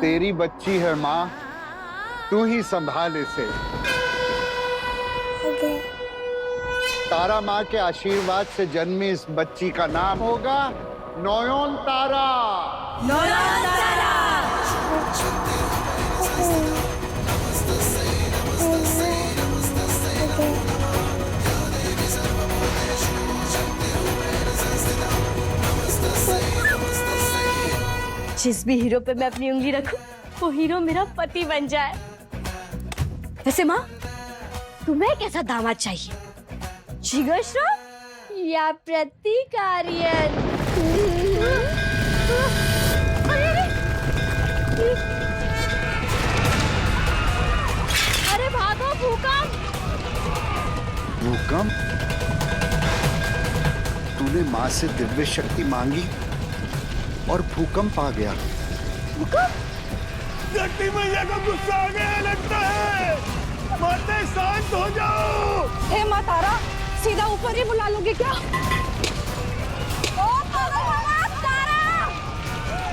तेरी बच्ची है माँ, तू ही संभाल इसे। तारा माँ के आशीर्वाद से जन्मी इस बच्ची का नाम होगा नोयोन तारा। नोयोन तारा। जिस भी हीरो पे मैं अपनी उंगली रखूं, वो हीरो मेरा पति बन जाए। वैसे माँ, तुम्हें कैसा दामाद चाहिए? जिगर श्रॉफ या प्रतिकारियन? अरे भागो भूकंप! भूकंप? तूने माँ से दिव्य शक्ति मांगी और भूकंप आ गया। भूकंप? शक्ति मैया को गुस्सा आ गया लगता है। माते शांत हो जाओ। हे माँ तारा, सीधा ऊपर ही बुला लोगे क्या? ओ भगवान तारा,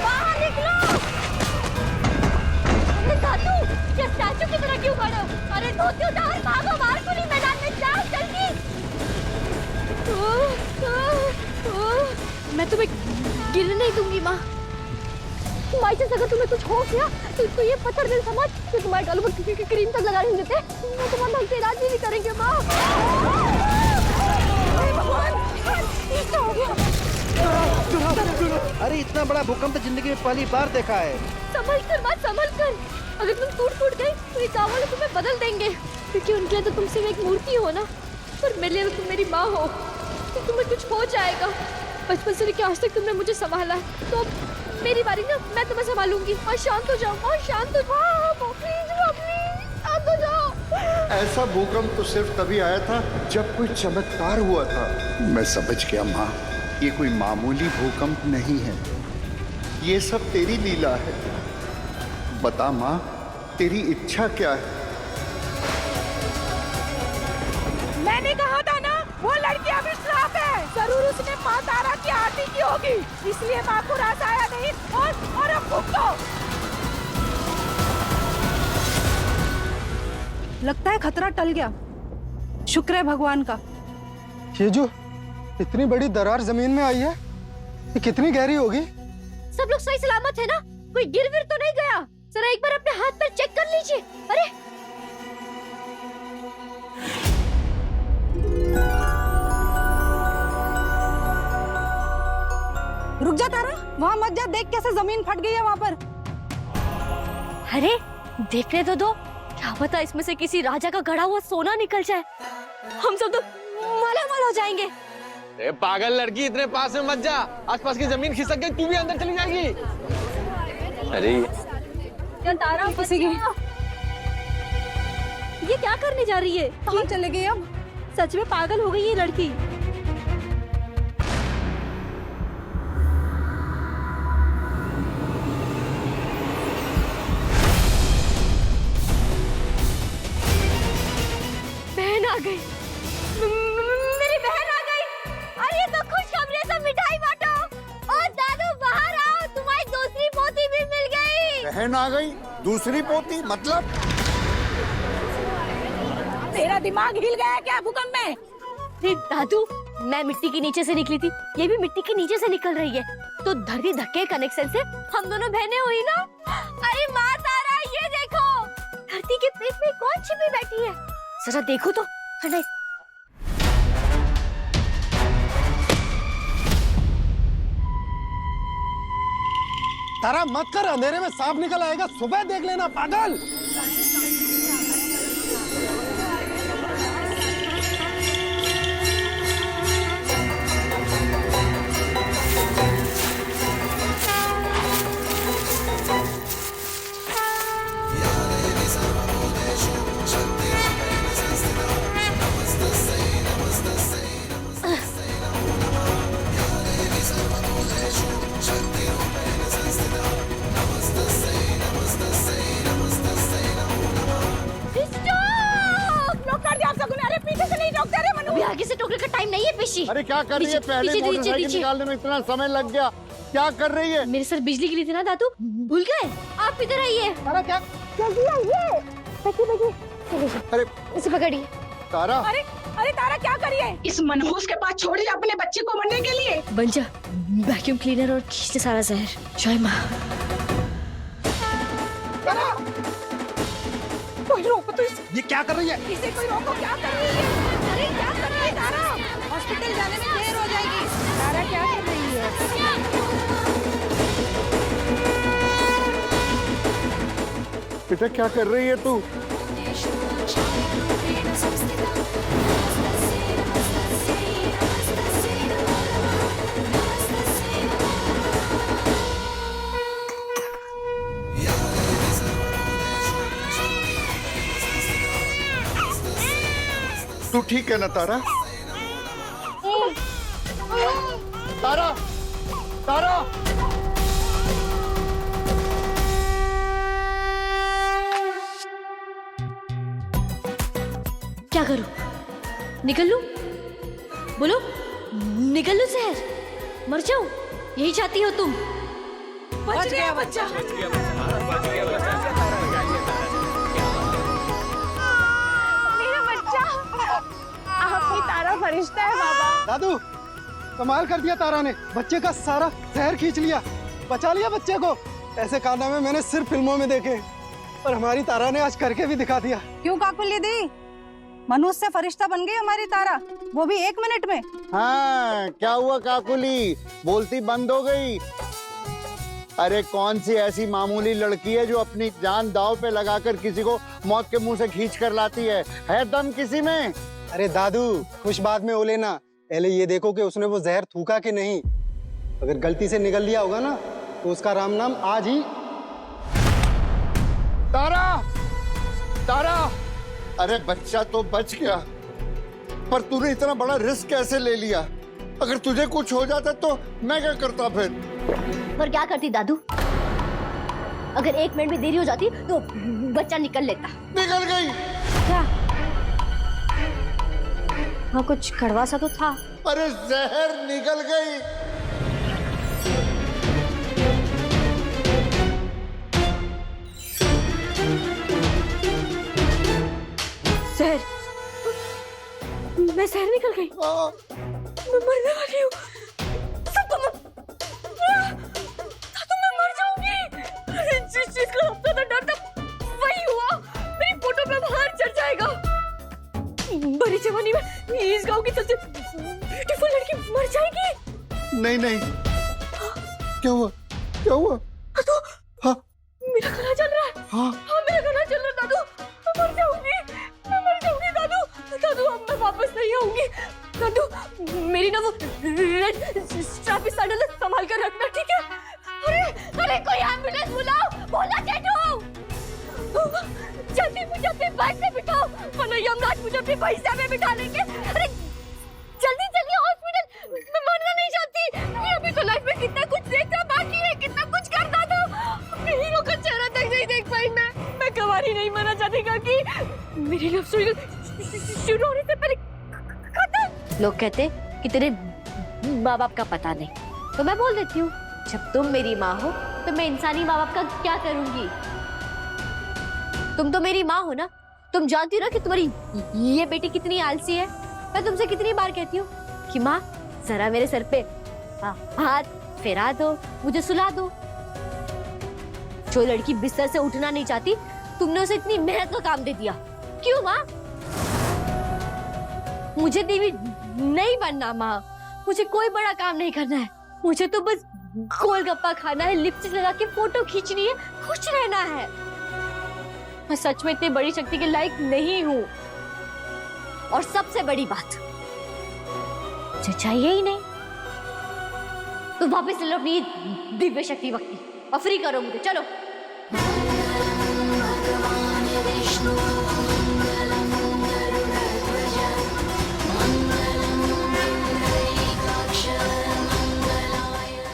बाहर निकलो! अरे दादू, ये स्टैचू की तरह क्यों खड़े हो? अरे धोती उतार, भागो बाहर खुली मैदान में जाओ जल्दी! मैं तुम्हें गिरने नहीं दूंगी माँ। माई से अगर तुम्हें कुछ हो गया तो ये पत्थर दिल समझ तो तुम्हारे गालों पर क्रीम तक लगा नहीं देते। वो तुम्हारा ढंग से इलाज भी नहीं करेंगे माँ। भगवान, ये क्या हो गया? अरे इतना बड़ा भूकंप तो जिंदगी में पहली बार देखा है। संभल कर माँ, संभल कर। अगर तुम टूट गई तो ये गाँव वाले तुम्हें बदल देंगे, क्योंकि उनके लिए तो तुम सिर्फ एक मूर्ति हो ना, पर मेरे लिए तो तुम मेरी माँ हो। तो तुम्हें कुछ हो जाएगा। बचपन से लेकर आज तक तुमने मुझे संभाला है, तो मेरी बारी ना, मैं तुम्हें संभालूंगी। और शांत हो जाओ माँ, शांत हो जाओ, प्लीज शांत हो जाओ। ऐसा भूकंप तो सिर्फ तभी आया था जब कोई चमत्कार हुआ था। मैं समझ गया माँ, ये कोई मामूली भूकंप नहीं है, ये सब तेरी लीला है। बता माँ, तेरी इच्छा क्या है? मैंने कहा था ना, वो लड़की अभी श्राप है। जरूर उसने माँ तारा की आरती की होगी, इसलिए माँ को रास आया नहीं। और अब भुगतो। लगता है खतरा टल गया। शुक्र है भगवान का। ये जो इतनी बड़ी दरार जमीन में आई है, ये कितनी गहरी होगी? सब लोग सही सलामत है ना? कोई गिर विर तो नहीं गया? जरा एक बार अपने हाथ पर चेक कर लीजिए। अरे रुक जा तारा, वहाँ मत जा, देख कैसे जमीन फट गई है वहाँ पर। अरे देखने तो दो, क्या पता इसमें से किसी राजा का गड़ा हुआ सोना निकल जाए। हम सब तो मालामाल हो जाएंगे। ए पागल लड़की, इतने पास में मत जा, आसपास की जमीन खिसक गई, तू भी अंदर चली जाएगी। अरे क्या तारा फंसेगी? ये क्या करने जा रही है? कहाँ चले गए अब? सच में पागल हो गई ये लड़की। बहन आ गई, मेरी बहन आ गई। अरे तो खुशखबरी है, सब मिठाई बांटो। और दादू बाहर आओ, तुम्हारी दूसरी पोती भी मिल गई। बहन आ गई? दूसरी पोती मतलब? तेरा दिमाग हिल गया क्या भूकंप में? दादू, मैं मिट्टी के नीचे से निकली थी, ये भी मिट्टी के नीचे से निकल रही है, तो धरती धक्के कनेक्शन से हम दोनों बहनें हुई ना। अरे माँ तारा, ये देखो, धरती के पेट में कौन छिपी बैठी है? जरा देखो तो। तारा मत कर, अंधेरे में सांप निकल आएगा, सुबह देख लेना पागल। आगे से टोकने का टाइम नहीं है पेशी। अरे क्या कर रही है? पहले मोटरसाइकिल निकालने में इतना समय लग गया, क्या कर रही है? मेरे सर बिजली गिरी थी ना दादू, भूल गए? आप इधर आइए। तारा क्या? जल्दी आइए। बैठिए। अरे इसे पकड़िए। तारा, अरे अरे तारा क्या करिए? इस मनहूस के पास छोड़ी अपने बच्चे को मरने के लिए। बन जा वैक्यूम क्लीनर और खींच दे सारा जहर। जय माँ। कोई रोको तो इसे। ये क्या कर रही है? इसे कोई रोको, क्या कर रही है? अरे क्या कर रही है तारा? हॉस्पिटल जाने में देर हो जाएगी। तारा क्या कर रही है? बेटा क्या कर रही है तू? तू ठीक है ना तारा? तारा, तारा, क्या करूं? निकल लूं? बोलो, निकल लूं जहर? मर जाऊं? यही चाहती हो तुम? बच गया बच्चा। मेरा बच्चा। आपकी तारा फरिश्ता है बाबा। दादू, कमाल कर दिया तारा ने, बच्चे का सारा जहर खींच लिया, बचा लिया बच्चे को। ऐसे कारनामे मैंने सिर्फ फिल्मों में देखे, और हमारी तारा ने आज करके भी दिखा दिया। क्यों काकुली दी? मनुष्य से फरिश्ता बन गई हमारी तारा, वो भी 1 मिनट में। हाँ, क्या हुआ काकुली? बोलती बंद हो गई? अरे कौन सी ऐसी मामूली लड़की है जो अपनी जान दांव पे लगाकर किसी को मौत के मुंह से खींच कर लाती है दम किसी में? अरे दादू, खुश बाद में हो लेना, पहले ये देखो कि उसने वो जहर थूका कि नहीं। अगर गलती से निकल लिया होगा ना, तो उसका राम नाम आज ही। तारा, तारा, अरे बच्चा तो बच गया, पर तूने इतना बड़ा रिस्क कैसे ले लिया? अगर तुझे कुछ हो जाता तो मैं क्या करता फिर? और क्या करती दादू? अगर 1 मिनट में देरी हो जाती तो बच्चा निकल लेता। निकल गई। क्या? हाँ, कुछ कड़वा सा तो था। अरे जहर निकल गई। जहर? मैं जहर निकल गई? मैं मरने वाली हूँ। सब तो मैं मर जाऊंगी। अरे जिस चीज का सबसे ज्यादा डर था वही हुआ। मेरी फोटो पे बाहर चढ़ जाएगा। बड़ी जवानी में इस गांव की सबसे ब्यूटीफुल लड़की मर जाएगी। नहीं नहीं, क्या हुआ? क्या हुआ? दादू, हाँ मेरा गला चल रहा है। हाँ, हाँ, मेरा गला चल रहा है दादू। मैं मर जाऊंगी, मैं मर जाऊंगी दादू। दादू, अब मैं वापस नहीं आऊंगी। दादू, मेरी ना वो स्ट्रैप सैंडल संभाल कर रखना, ठीक है? अरे अरे, कोई एम्बुलेंस बुलाओ। बोला चेटू, जल्दी मुझे अपने बाइक पे बिठाओ, वरना यमराज मुझे अपने भैंसा में बिठा लेंगे। अरे जल्दी जल्दी हॉस्पिटल, मैं मरना नहीं चाहती। ये अभी तो लाइफ में कितना कुछ देखना बाकी है, कितना कुछ करना था। अपने हीरो का चेहरा तक नहीं देख पाई मैं कवारी नहीं मरना चाहती क्योंकि मेरी लव स्टोरी शुरू होने से पहले खत्म। लोग कहते कि तेरे माँ बाप का पता नहीं, तो मैं बोल देती हूँ, जब तुम मेरी माँ हो तो मैं इंसानी माँ बाप का क्या करूंगी? तुम तो मेरी माँ हो ना, तुम जानती हो ना कि तुम्हारी ये बेटी कितनी आलसी है। मैं तुमसे कितनी बार कहती हूँ कि माँ जरा मेरे सर पे हाथ फेरा दो, मुझे सुला दो। जो लड़की बिस्तर से उठना नहीं चाहती, तुमने उसे इतनी मेहनत का काम दे दिया। क्यों माँ? मुझे देवी नहीं बनना माँ, मुझे कोई बड़ा काम नहीं करना है। मुझे तो बस गोलगप्पा खाना है, लिपस्टिक लगा के फोटो खींचनी है, खुश रहना है। मैं सच में इतनी बड़ी शक्ति के लायक नहीं हूँ। और सबसे बड़ी बात, मुझे चाहिए ही नहीं। तो वापस ले लो अपनी दिव्य शक्ति वक्ति और फ्री करो मुझे। चलो।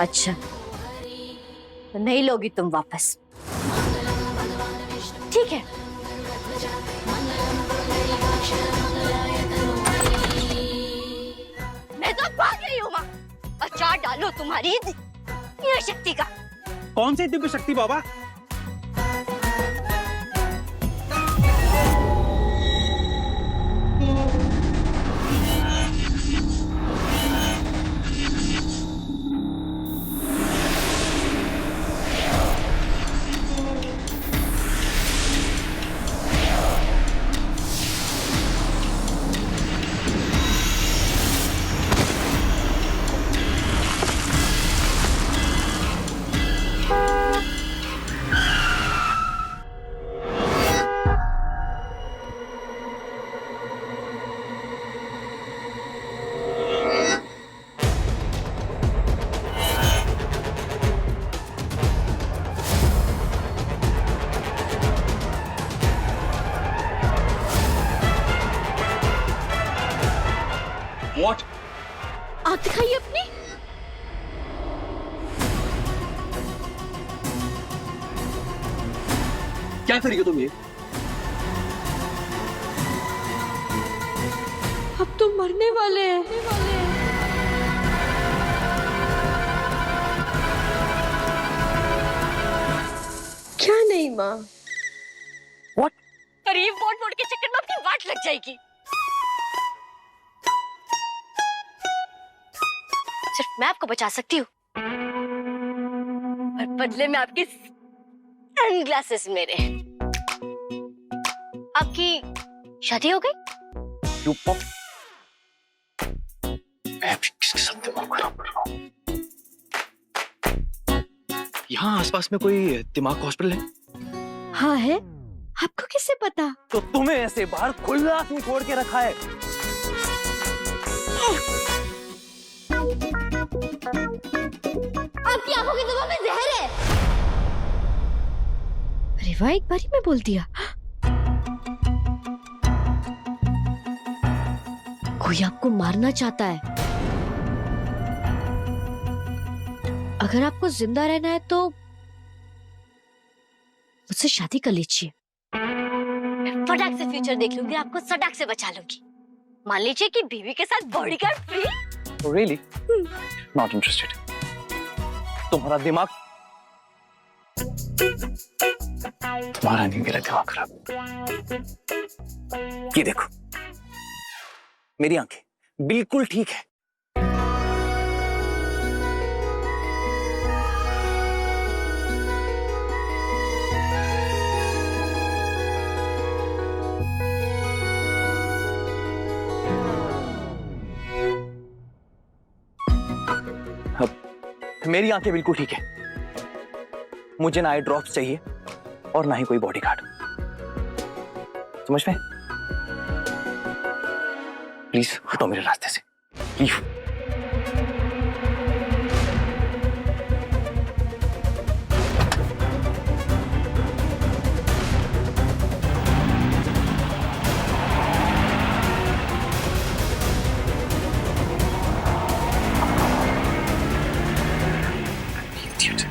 अच्छा, तो नहीं लोगी तुम वापस, ठीक है? मैं तो भाग रही हूँ माँ। अचार डालो तुम्हारी। ये शक्ति का। कौन सी दिव्य शक्ति बाबा? What? आँख दिखाइए अपनी। क्या करेगी तुम ये? अब तो मरने वाले हैं। क्या नहीं माँ? What? पर ये वोट के चक्कर में अपनी वाट लग जाएगी। सिर्फ मैं आपको बचा सकती हूँ और बदले में आपके सनग्लासेस मेरे। आपकी शादी हो गई? मैं भी किसके साथ दिमाग खराब कर रहा हूँ? यहाँ आसपास में कोई दिमाग हॉस्पिटल है? हाँ है। आपको किससे पता? तो तुम्हें ऐसे बाहर खुला क्यों छोड़ के रखा है? आपकी आंखों की दवा में जहर है। अरे वाह, एक बारी में बोल दिया। कोई आपको मारना चाहता है। अगर आपको जिंदा रहना है तो मुझसे शादी कर लीजिए। मैं फटाक से फ्यूचर देख लूंगी, आपको सटाक से बचा लूंगी। मान लीजिए कि बीवी के साथ bodyguard free. Really? Not interested. तुम्हारा दिमाग, तुम्हारा नहीं, मेरा दिमाग खराब। ये देखो, मेरी आंखें बिल्कुल ठीक है। मेरी आंखें बिल्कुल ठीक है। मुझे ना आई ड्रॉप्स चाहिए और ना ही कोई बॉडीगार्ड। समझ में? प्लीज हटो मेरे रास्ते से। लीव। Idiot.